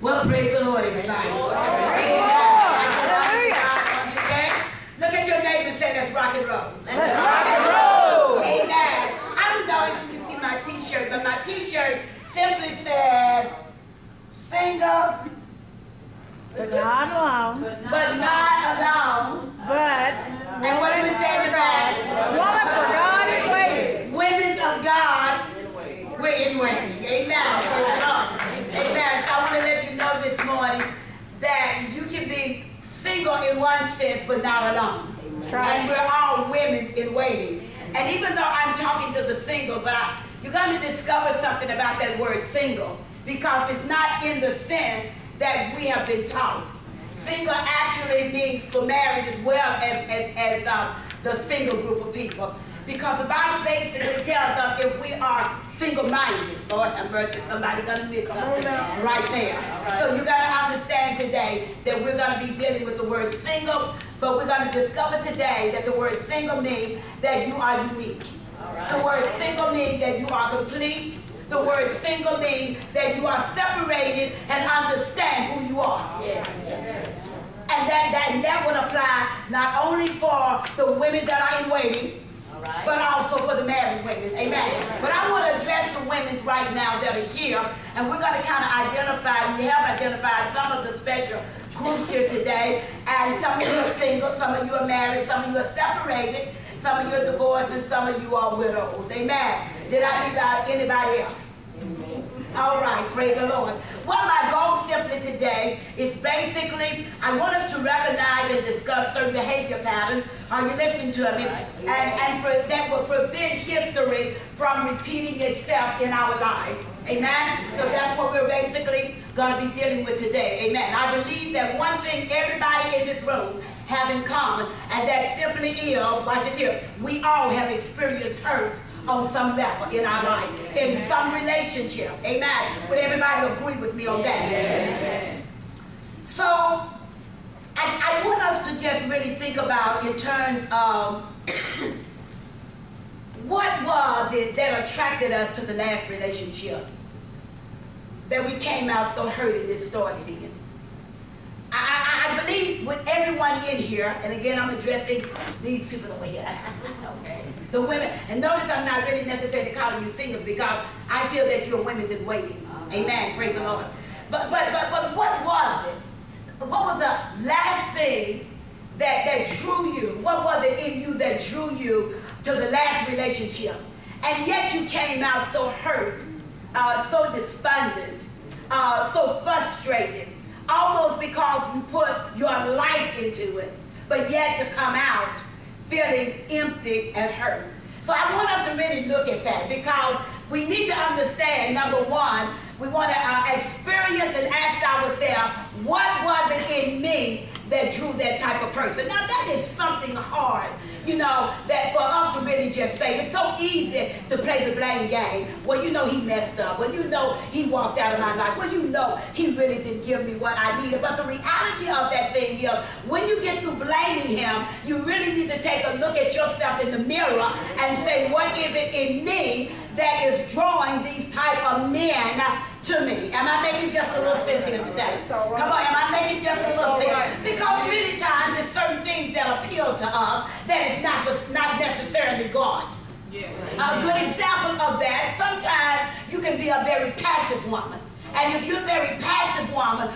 Well, praise the Lord, everybody. Look at your neighbor and say, let's rock and roll. Let's rock and roll. Amen. I don't know if you can see my t-shirt, but my t-shirt simply says, single, But not alone. but not alone. But And what do we say in the back? woman for God is waiting. Women of God, we're in waiting. Amen. Praise the Lord. Amen. So I want to let you know this morning that you can be single in one sense, but not alone. And we're all women in waiting. And even though I'm talking to the single, but you're going to discover something about that word single, because it's not in the sense that we have been taught. Single actually means for married as well as the single group of people. Because the Bible basically tells us if we are single-minded, Lord have mercy, somebody going to miss something right there. So you got to understand today that we're going to be dealing with the word single, but we're going to discover today that the word single means that you are unique. The word single means that you are complete. The word single means that you are separated and understand who you are. And that would apply not only for the women that are in waiting, but also for the married women. Amen. But I want to address the women right now that are here, and we're going to kind of identify, we have identified some of the special groups here today, and some of you are single, some of you are married, some of you are separated, some of you are divorced, and some of you are widows. Amen. Did I leave out anybody else? All right, praise the Lord. Well, my goal simply today is basically, I want us to recognize and discuss certain behavior patterns. Are you listening to me? And that will prevent history from repeating itself in our lives. Amen? So that's what we're basically going to be dealing with today. Amen. I believe that one thing everybody in this room have in common, and that simply is, watch this here, we all have experienced hurt on some level in our life, in some relationship. Amen. Would everybody agree with me on that? Amen. So, I want us to just really think about in terms of what was it that attracted us to the last relationship that we came out so hurt and distorted in. I believe with everyone in here, and again I'm addressing these people over here, okay, the women, and notice I'm not really necessarily calling you singles because I feel that you're women in waiting. Amen, praise the Lord. But what was it? What was the last thing that drew you? What was it in you that drew you to the last relationship? And yet you came out so hurt, so despondent, so frustrated, almost because you put your life into it, but yet to come out feeling empty and hurt. So I want us to really look at that because we need to understand, number one, we want to experience and ask ourselves, what was it in me that drew that type of person? Now that is something hard, you know, that for us to really just say. It's so easy to play the blame game. Well, you know he messed up. Well, you know he walked out of my life. Well, you know he really didn't give me what I needed. But the reality of that thing is, when you get through blaming him, you really need to take a look at yourself in the mirror and say, what is it in me that is drawing these type of men to me? Am I making just a little sense here today? Come on, am I making just a little sense? Because many times there's certain things that appeal to us that is not necessarily God. A good example of that, sometimes you can be a very passive woman. And if you're a very passive woman,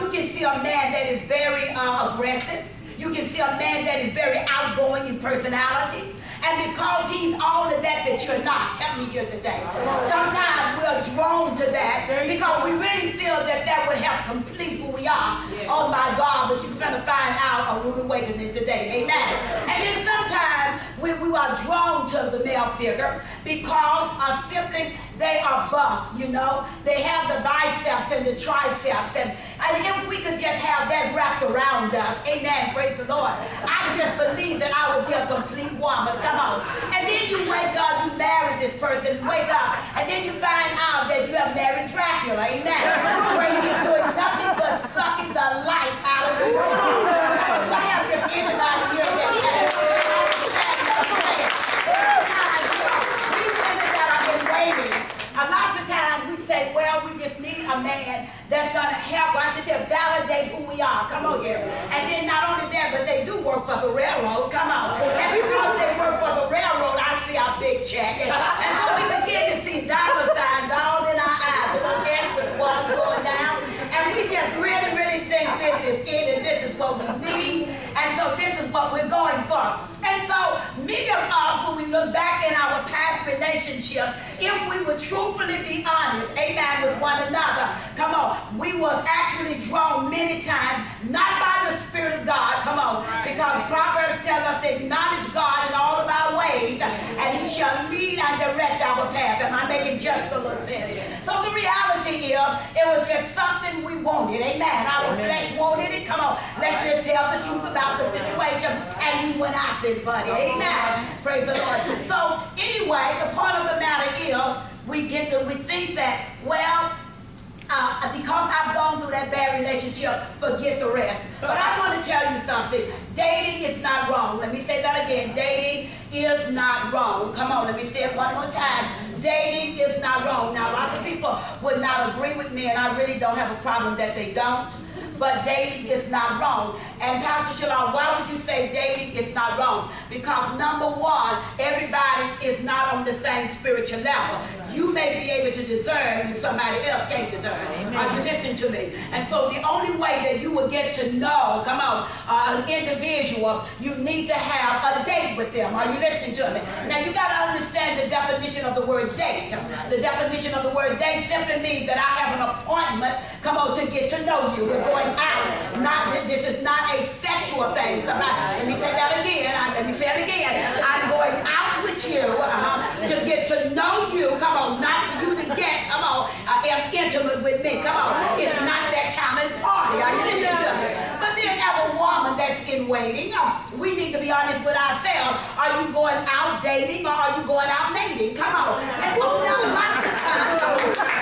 you can see a man that is very aggressive. You can see a man that is very outgoing in personality. And because he's all of that you're not, help me here today. Sometimes we're drawn to that because we really feel that would help complete who we are. Oh my God, but you're trying to find out a rude awakening today. Amen. And then sometimes we are drawn to the male figure because simply they are buff, you know. They have the biceps and the triceps. And if we could just have that wrapped around us, amen, praise the Lord, I just believe that I would be a complete woman. Come on. And then you wake up, you marry this person, you wake up, and then you find out that you have married Dracula, amen, where he's doing nothing but sucking the life out of you. Come on. I have just anybody here that can understand what I'm saying. Sometimes, these women that are in waiting, a lot of times we say, well, we just need a man that that's going to help us to validate who we are. Come on here. And then not only that, but they do work for the railroad. Come on. And because they work for the railroad, I see our big check. And so we begin to see dollar signs all in our eyes. The little S with the ones going down. And we just really, really think this is it and this is what we need. And so this is what we're going for. And so many of us, when we look back in our past relationships, if we would truthfully be honest, amen, with one another, come on, we was actually drawn many times, not by the Spirit of God, come on, because Proverbs tell us to acknowledge God in all of our ways, and He shall lead and direct our path. Am I making just a little sense? So the reality is, it was just something we wanted, amen. Our flesh wanted it, come on, let's just tell the truth about the situation, and we went after it, buddy, amen. Praise the Lord. So anyway, the point of the matter is, we think that, well, because I've gone through that bad relationship, forget the rest. But I want to tell you something. Dating is not wrong. Let me say that again. Dating is not wrong. Come on, let me say it one more time. Dating is not wrong. Now, lots of people would not agree with me, and I really don't have a problem that they don't. But dating is not wrong. And Pastor Sheilar, why would you say dating is not wrong? Because number one, everybody is not on the same spiritual level. You may be able to discern when somebody else can't discern. Amen. Are you listening to me? And so the only way that you will get to know, come on, an individual, you need to have a date with them. Are you listening to me? Now you got to understand the definition of the word date. The definition of the word date simply means that I have an appointment, come on, to get to know you. We're going out. This is not a sexual thing. Let me say that again. Let me say it again. I'm going out with you to get to know you. Come on, not for you to get, come on, intimate with me. Come on. It's not that kind of party. Are you listening to me? But then as a woman that's in waiting, we need to be honest with ourselves. Are you going out dating or are you going out mating? Come on. And so now lots of times,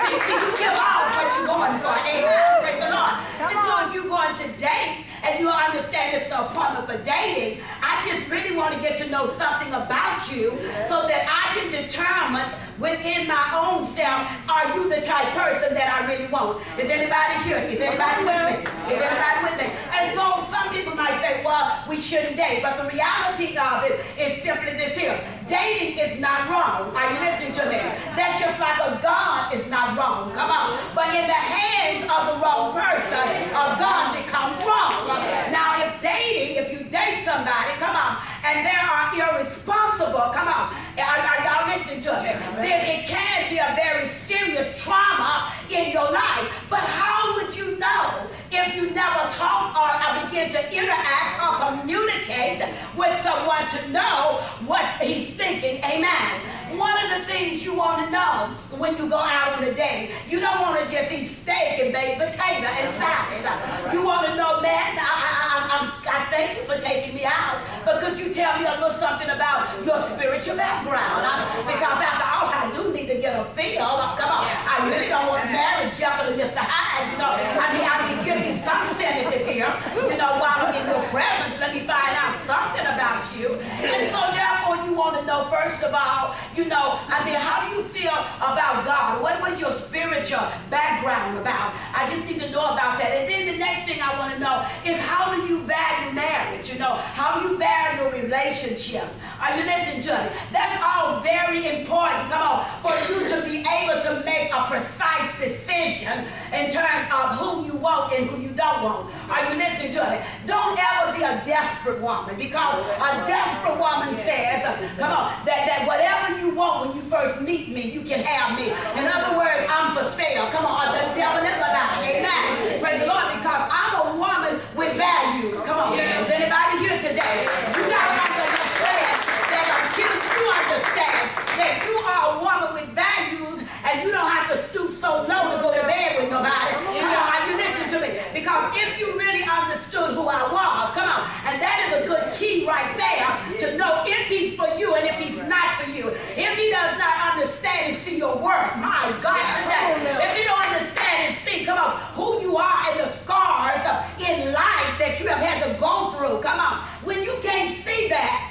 see, you give off what you're going for. Amen. Praise the Lord. And so if you're going to date and you understand it's no appointment for dating, I just really want to get to know something about you so that I can determine within my own self, are you the type person that I really want? Is anybody here? Is anybody with me? Is anybody with me? And so some people might say, well, we shouldn't date. But the reality of it is simply this here. Dating is not wrong. Are you listening to me? That's just like a gun is not wrong. Come on. But in the hands of the wrong person, a gun becomes wrong. Now, if you date somebody, come on, and they are irresponsible, come on, are y'all listening to me? Then it can be a very serious trauma in your life. But how would you know if you never talk or begin to interact or communicate with someone to know what he's thinking? Amen. One of the things you want to know when you go out on a date, you don't want to just eat steak and baked potato and salad. You want to know, man, I thank you for taking me out, but could you tell me a little something about your spiritual background? Because after all, I do need to get a feel. Come on, I really don't want to marry Jekyll and Mr. Hyde. You know, I mean, give me some senators here. You know, while I'm in your presence, let me find out something about you. And so therefore, you want to know, first of all, you know, I mean, how do you feel about God? What was your spiritual background about? I just need to know about that. And then the next thing I want to know is, how do you value marriage? You know, how do you value your relationship? Are you listening to me? That's all very important, come on, for you to be able to make a precise decision in terms of who you want and who you don't want. Are you listening to me? Don't ever be a desperate woman, because a desperate woman says, come on, that whatever you want when you first meet me, you can have me. In other words, I'm for sale. Come on, the devil is a lie. Amen. Praise the Lord, because I'm a woman with values. Come on. Is anybody here today? You got to understand that until you understand that you are a woman with values and you don't have to stoop so low to go to bed with nobody. Come on, are you listening to me? Because if you really understood who I was, come on, and that is a good key right there to know if he's for you and if he's not for you. If he does not understand and see your worth, my God, today. If you don't understand and see, come on, who you are and the scars in life that you have had to go through, come on. When you can't see that,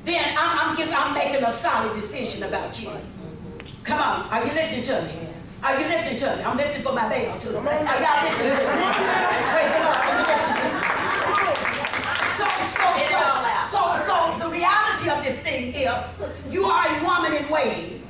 then I'm making a solid decision about you. Come on, are you listening to me? Are you listening to me? I'm listening for my bell too. Are y'all listening to me? Praise the Lord. Are you listening to me? So the reality of this thing is you are a woman in waiting.